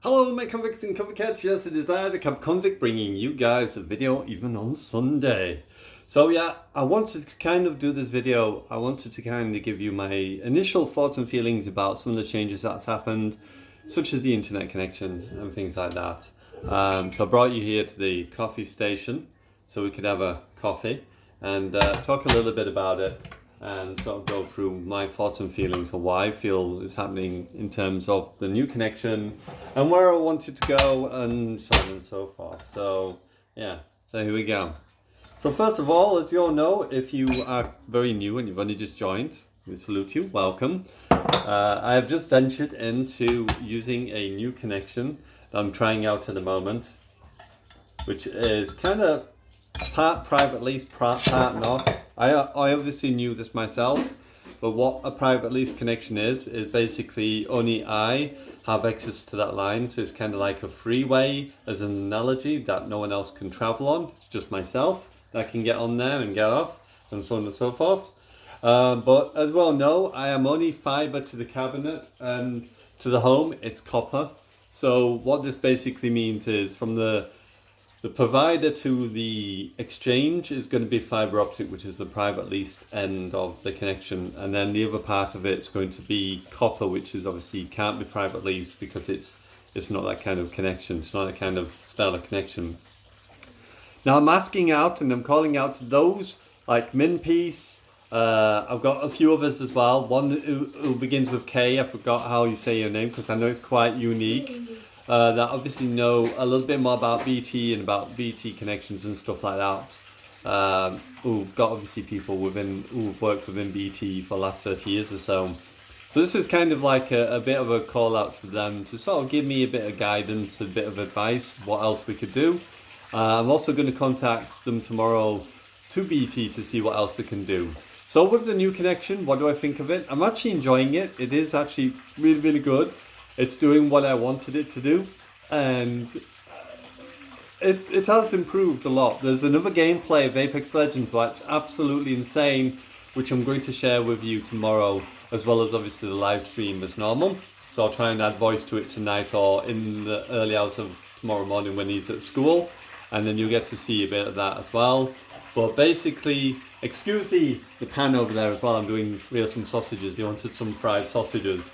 Hello my convicts and convicettes, yes it is I, the convict, bringing you guys a video even on Sunday. So yeah, I wanted to kind of do this video, I wanted to kind of give you my initial thoughts and feelings about some of the changes that's happened, such as the internet connection and things like that. So I brought you here to the coffee station so we could have a coffee and talk a little bit about it and sort of go through my thoughts and feelings on what I feel is happening in terms of the new connection and where I wanted to go and so on and so forth. So yeah, so here we go. So first of all, as you all know, if you are very new and you've only just joined, we salute you, welcome. I have just ventured into using a new connection that I'm trying out at the moment, which is kind of part private lease, part not. I obviously knew this myself, but what a private lease connection is basically only I have access to that line. So it's kind of like a freeway as an analogy that no one else can travel on. It's just myself that can get on there and get off and so on and so forth. But as well know, I am only fiber to the cabinet and to the home, it's copper. So what this basically means is from the provider to the exchange is going to be fiber optic, which is the private leased end of the connection, and then the other part of it's going to be copper, which is obviously can't be private leased because it's not that kind of connection. It's not that kind of style of connection. Now I'm asking out and I'm calling out to those like Minpiece. I've got a few others as well. One who begins with K. I forgot how you say your name because I know it's quite unique. That obviously know a little bit more about BT and about BT connections and stuff like that. Who've got obviously people who've worked within BT for the last 30 years or so. So this is kind of like a bit of a call out to them to sort of give me a bit of guidance, a bit of advice, what else we could do. I'm also going to contact them tomorrow to BT to see what else they can do. So with the new connection, what do I think of it? I'm actually enjoying it. It is actually really, really good. It's doing what I wanted it to do, and it has improved a lot. There's another gameplay of Apex Legends that's absolutely insane, which I'm going to share with you tomorrow, as well as obviously the live stream as normal. So I'll try and add voice to it tonight or in the early hours of tomorrow morning when he's at school, and then you'll get to see a bit of that as well. But basically, excuse the pan over there as well, I'm doing some sausages. They wanted some fried sausages.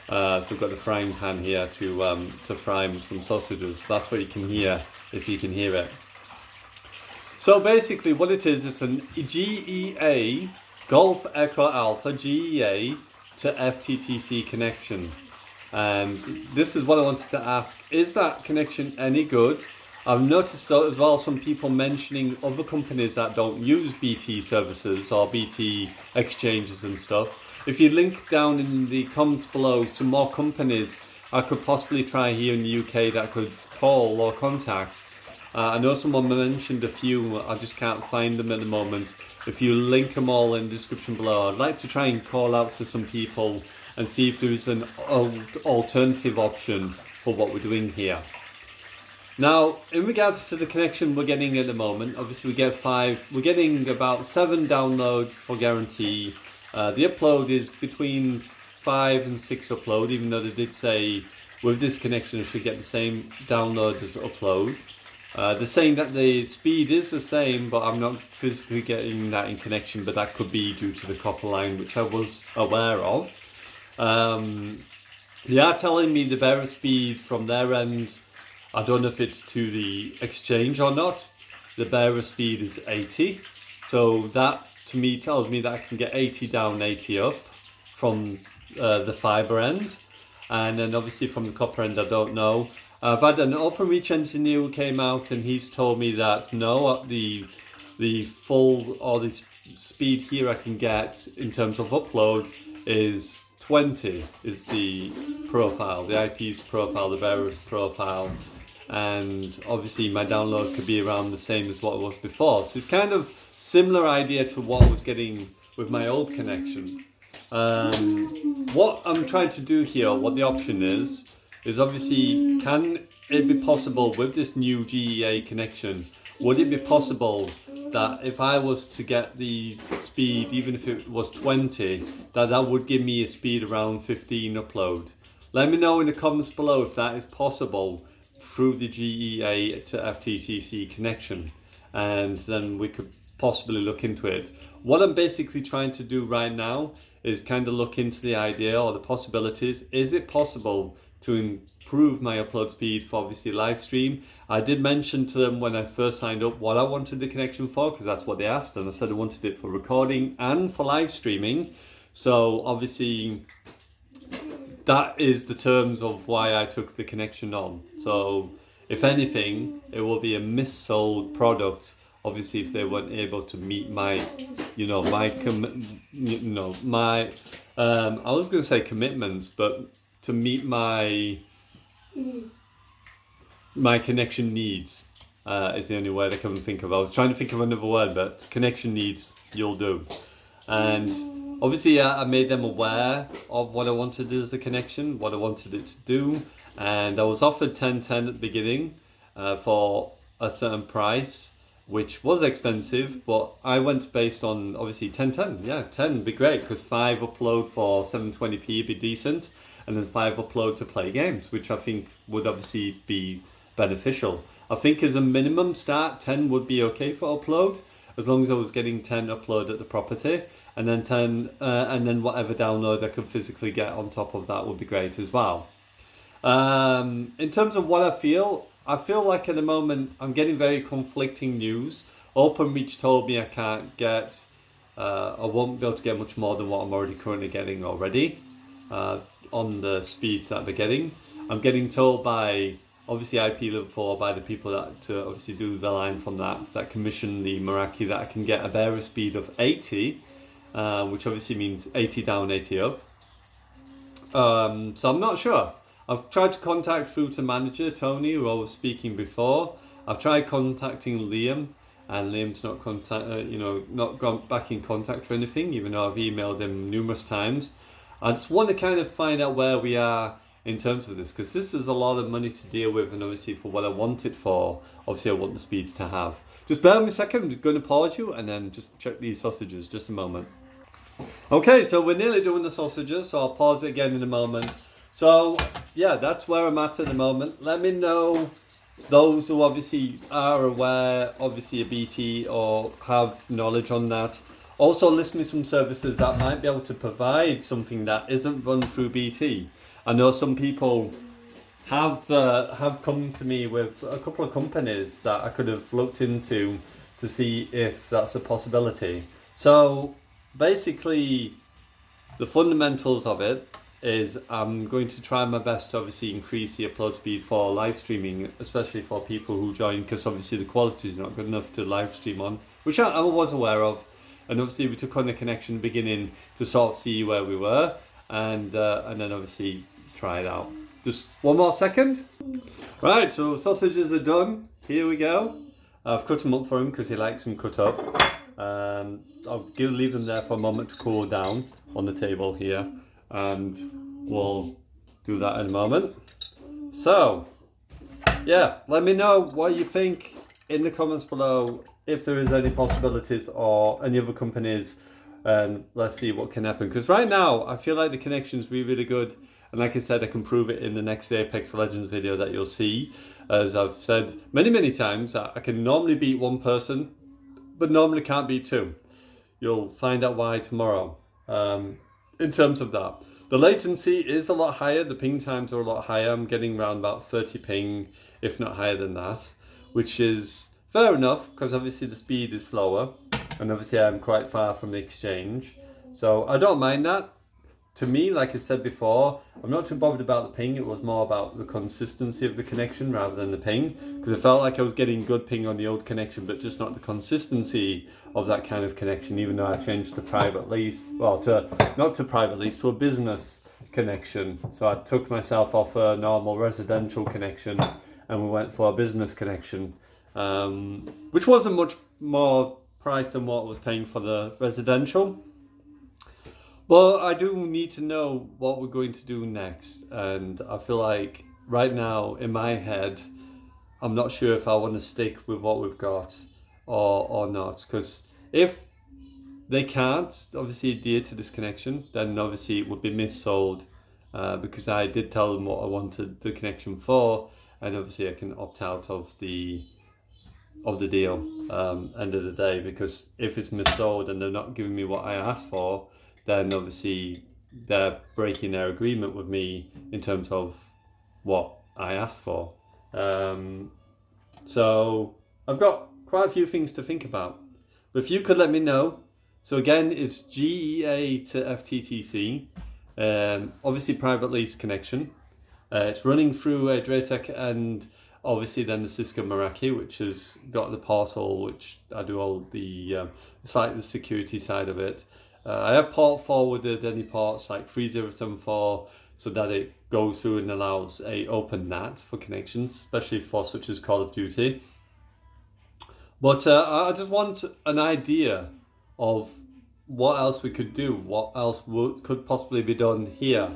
So we've got the frying pan here to fry some sausages. That's what you can hear, if you can hear it. So basically what it is, it's an GEA, Golf Echo Alpha, GEA to FTTC connection. And this is what I wanted to ask, is that connection any good? I've noticed as well some people mentioning other companies that don't use BT services or BT exchanges and stuff. If you link down in the comments below some more companies I could possibly try here in the UK that I could call or contact. I know someone mentioned a few, I just can't find them at the moment. If you link them all in the description below, I'd like to try and call out to some people and see if there's an alternative option for what we're doing here. Now, in regards to the connection we're getting at the moment, obviously we're getting about 7 downloads for guarantee. The upload is between 5 and 6 upload, even though they did say with this connection I should get the same download as upload. They're saying that the speed is the same, but I'm not physically getting that in connection, but that could be due to the copper line, which I was aware of. They are telling me the bearer speed from their end, I don't know if it's to the exchange or not, the bearer speed is 80. So that to me tells me that I can get 80 down, 80 up from the fibre end. And then obviously from the copper end, I don't know. I've had an OpenReach engineer who came out and he's told me that no, the full or the speed here I can get in terms of upload is 20 is the profile, the IP's profile, the bearer's profile. And obviously my download could be around the same as what it was before. So it's kind of similar idea to what I was getting with my old connection. What I'm trying to do here, what the option is obviously, can it be possible with this new GEA connection, would it be possible that if I was to get the speed, even if it was 20, that would give me a speed around 15 upload? Let me know in the comments below if that is possible through the GEA to FTTC connection, and then we could possibly look into it. What I'm basically trying to do right now is kind of look into the idea or the possibilities. Is it possible to improve my upload speed for obviously live stream? I did mention to them when I first signed up what I wanted the connection for, because that's what they asked, and I said I wanted it for recording and for live streaming. So obviously that is the terms of why I took the connection on. So if anything, it will be a missold product, obviously, if they weren't able to meet my, I was going to say commitments, but to meet my connection needs is the only word I can think of. I was trying to think of another word, but connection needs, you'll do. And obviously, I made them aware of what I wanted as the connection, what I wanted it to do, and I was offered 1010 at the beginning for a certain price, which was expensive, but I went based on obviously 1010. Yeah, 10 would be great, because 5 upload for 720p would be decent, and then 5 upload to play games, which I think would obviously be beneficial. I think as a minimum start, 10 would be okay for upload, as long as I was getting 10 upload at the property, and then 10, and then whatever download I could physically get on top of that would be great as well. In terms of what I feel like at the moment I'm getting very conflicting news. OpenReach told me I can't get, I won't be able to get much more than what I'm already currently getting already on the speeds that they're getting. I'm getting told by obviously IP Liverpool, by the people that to obviously do the line from that commission the Meraki, that I can get a bearer speed of 80, which obviously means 80 down, 80 up. So I'm not sure. I've tried to contact through to manager Tony, who I was speaking before. I've tried contacting Liam, and Liam's not gone back in contact or anything, even though I've emailed him numerous times. I just want to kind of find out where we are in terms of this, because this is a lot of money to deal with, and obviously for what I want it for, obviously I want the speeds to have. Just bear with me a second, I'm going to pause you and then just check these sausages, just a moment. Okay, so we're nearly doing the sausages, so I'll pause it again in a moment. So yeah, that's where I'm at the moment. Let me know, those who obviously are aware, obviously a BT, or have knowledge on that. Also list me some services that might be able to provide something that isn't run through BT. I know some people have come to me with a couple of companies that I could have looked into to see if that's a possibility. So basically, the fundamentals of it is I'm going to try my best to obviously increase the upload speed for live streaming, especially for people who join, because obviously the quality is not good enough to live stream on, which I was aware of. And obviously we took on the connection in the beginning to sort of see where we were, and then obviously try it out. Just one more second. Right, so sausages are done. Here we go. I've cut them up for him because he likes them cut up. I'll leave them there for a moment to cool down on the table here, and we'll do that in a moment. So yeah, let me know what you think in the comments below, if there is any possibilities or any other companies, and let's see what can happen, because right now I feel like the connection's really good, and like I said, I can prove it in the next Apex Legends video that you'll see. As I've said many times, I can normally beat one person, but normally can't beat two. You'll find out why tomorrow. In terms of that, the latency is a lot higher, the ping times are a lot higher. I'm getting around about 30 ping, if not higher than that, which is fair enough, because obviously the speed is slower, and obviously I'm quite far from the exchange, so I don't mind that. To me, like I said before, I'm not too bothered about the ping. It was more about the consistency of the connection rather than the ping, because I felt like I was getting good ping on the old connection, but just not the consistency of that kind of connection, even though I changed to private lease, well, not to private lease, to a business connection. So I took myself off a normal residential connection and we went for a business connection, which wasn't much more price than what I was paying for the residential. Well, I do need to know what we're going to do next, and I feel like right now in my head I'm not sure if I want to stick with what we've got or not, because if they can't obviously adhere to this connection, then obviously it would be missold because I did tell them what I wanted the connection for, and obviously I can opt out of the deal end of the day, because if it's missold and they're not giving me what I asked for, then obviously they're breaking their agreement with me in terms of what I asked for. So I've got quite a few things to think about, but if you could let me know. So again, it's gea-fttc, obviously private lease connection. It's running through a Dratec and obviously then the Cisco Meraki, which has got the portal, which I do all the the security side of it. I have port forwarded any ports like 3074 so that it goes through and allows a open NAT for connections, especially for such as Call of Duty. But I just want an idea of what else we could do, what else could possibly be done here.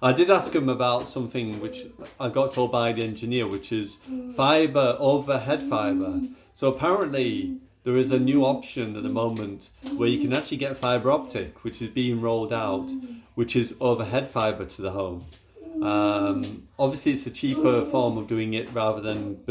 I did ask him about something which I got told by the engineer, which is fiber, overhead fiber. So apparently there is a new option at the moment where you can actually get fiber optic, which is being rolled out, which is overhead fiber to the home. Obviously it's a cheaper form of doing it rather than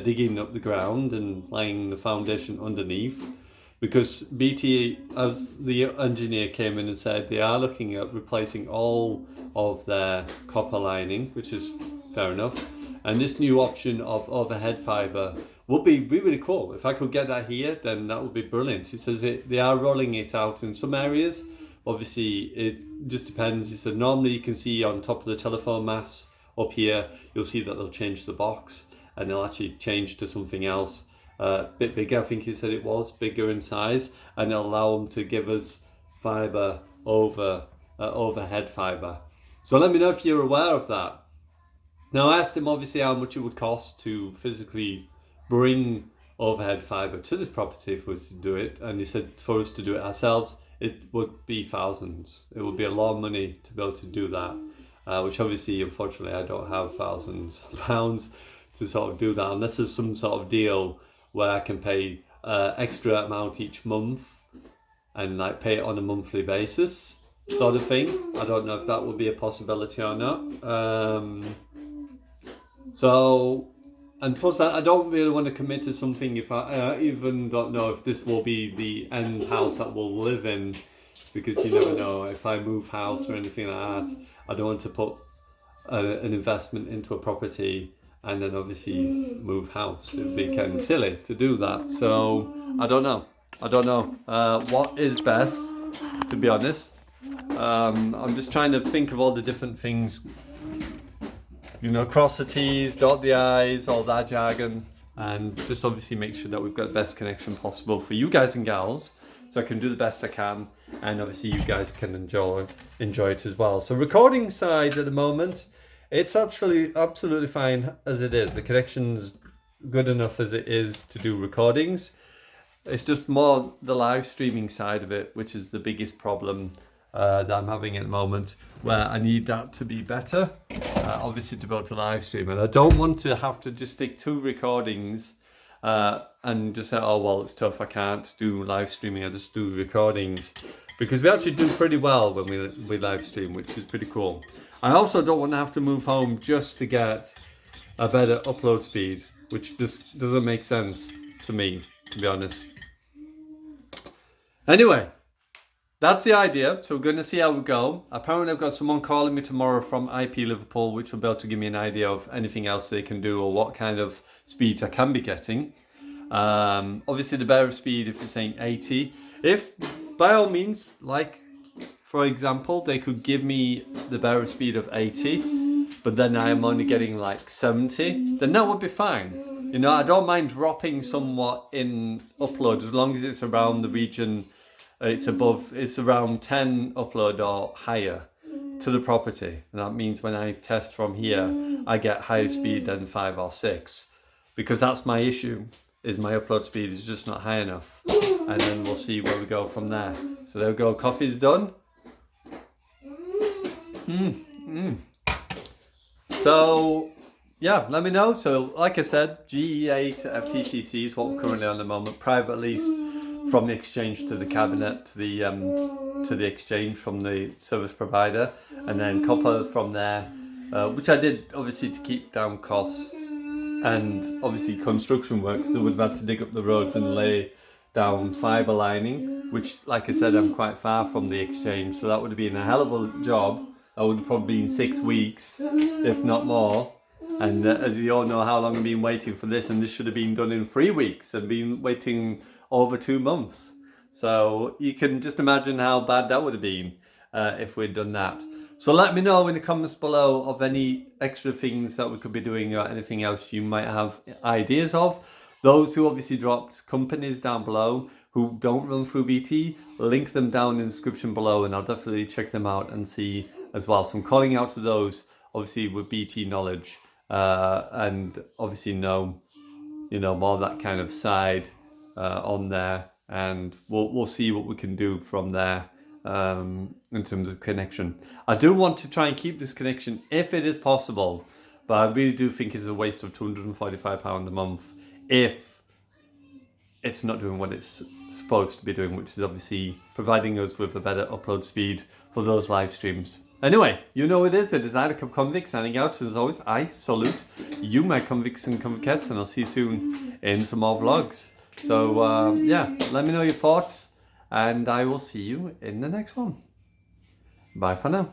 digging up the ground and laying the foundation underneath, because BT, as the engineer came in and said, they are looking at replacing all of their copper lining, which is fair enough, and this new option of overhead fiber would be really cool. If I could get that here, then that would be brilliant. He says they are rolling it out in some areas. Obviously, it just depends. He said normally you can see on top of the telephone masts up here, you'll see that they'll change the box and they'll actually change to something else. A bit bigger, I think he said it was, bigger in size, and it'll allow them to give us fiber overhead fiber. So let me know if you're aware of that. Now I asked him obviously how much it would cost to physically bring overhead fiber to this property if we was to do it, and he said for us to do it ourselves it would be thousands. It would be a lot of money to be able to do that, which obviously unfortunately I don't have thousands of pounds to sort of do that, unless there's some sort of deal where I can pay extra amount each month and like pay it on a monthly basis sort of thing. I don't know if that would be a possibility or not. So, and plus I don't really want to commit to something if I even don't know if this will be the end house that we'll live in, because you never know if I move house or anything like that. I don't want to put an investment into a property and then obviously move house. It would be kind of silly to do that. So I don't know what is best, to be honest. I'm just trying to think of all the different things, you know, cross the T's, dot the I's, all that jargon, and just obviously make sure that we've got the best connection possible for you guys and gals, so I can do the best I can, and obviously you guys can enjoy it as well. So recording side at the moment, it's actually absolutely fine as it is. The connection's good enough as it is to do recordings. It's just more the live streaming side of it, which is the biggest problem that I'm having at the moment, where I need that to be better, obviously to be able to live stream. And I don't want to have to just stick to recordings and just say, oh well, it's tough, I can't do live streaming, I just do recordings, because we actually do pretty well when we live stream, which is pretty cool. I also don't want to have to move home just to get a better upload speed, which just doesn't make sense to me, to be honest. Anyway, that's the idea. So we're going to see how we go. Apparently I've got someone calling me tomorrow from IP Liverpool, which will be able to give me an idea of anything else they can do or what kind of speeds I can be getting. Obviously the bearer speed, if you're saying 80, if by all means, like for example, they could give me the bearer speed of 80, but then I am only getting like 70, then that would be fine. You know, I don't mind dropping somewhat in upload as long as it's around the region. It's around 10 upload or higher to the property. And that means when I test from here, I get higher speed than 5 or 6. Because that's my issue, is my upload speed is just not high enough. And then we'll see where we go from there. So there we go, coffee's done. So, yeah, let me know. So, like I said, gea-fttc is what we're currently on at the moment. Private lease from the exchange to the cabinet to the exchange from the service provider, and then copper from there, which I did obviously to keep down costs, and obviously construction work, so we'd have had to dig up the roads and lay down fibre lining, which, like I said, I'm quite far from the exchange, so that would have been a hell of a job. That would have probably been 6 weeks, if not more. And as you all know how long I've been waiting for this, and this should have been done in 3 weeks. I've been waiting over 2 months. So you can just imagine how bad that would have been if we'd done that. So let me know in the comments below of any extra things that we could be doing or anything else you might have ideas of. Those who obviously dropped companies down below who don't run through BT, link them down in the description below, and I'll definitely check them out and see as well. So I'm calling out to those obviously with BT knowledge and obviously know, you know, more that kind of side on there, and we'll see what we can do from there in terms of connection. I do want to try and keep this connection if it is possible, but I really do think it's a waste of £245 a month if it's not doing what it's supposed to be doing, which is obviously providing us with a better upload speed for those live streams. Anyway, you know it is. It is I, the Convict, signing out. As always, I salute you, my convicts and convicets, and I'll see you soon in some more vlogs. So yeah, let me know your thoughts, and I will see you in the next one. Bye for now.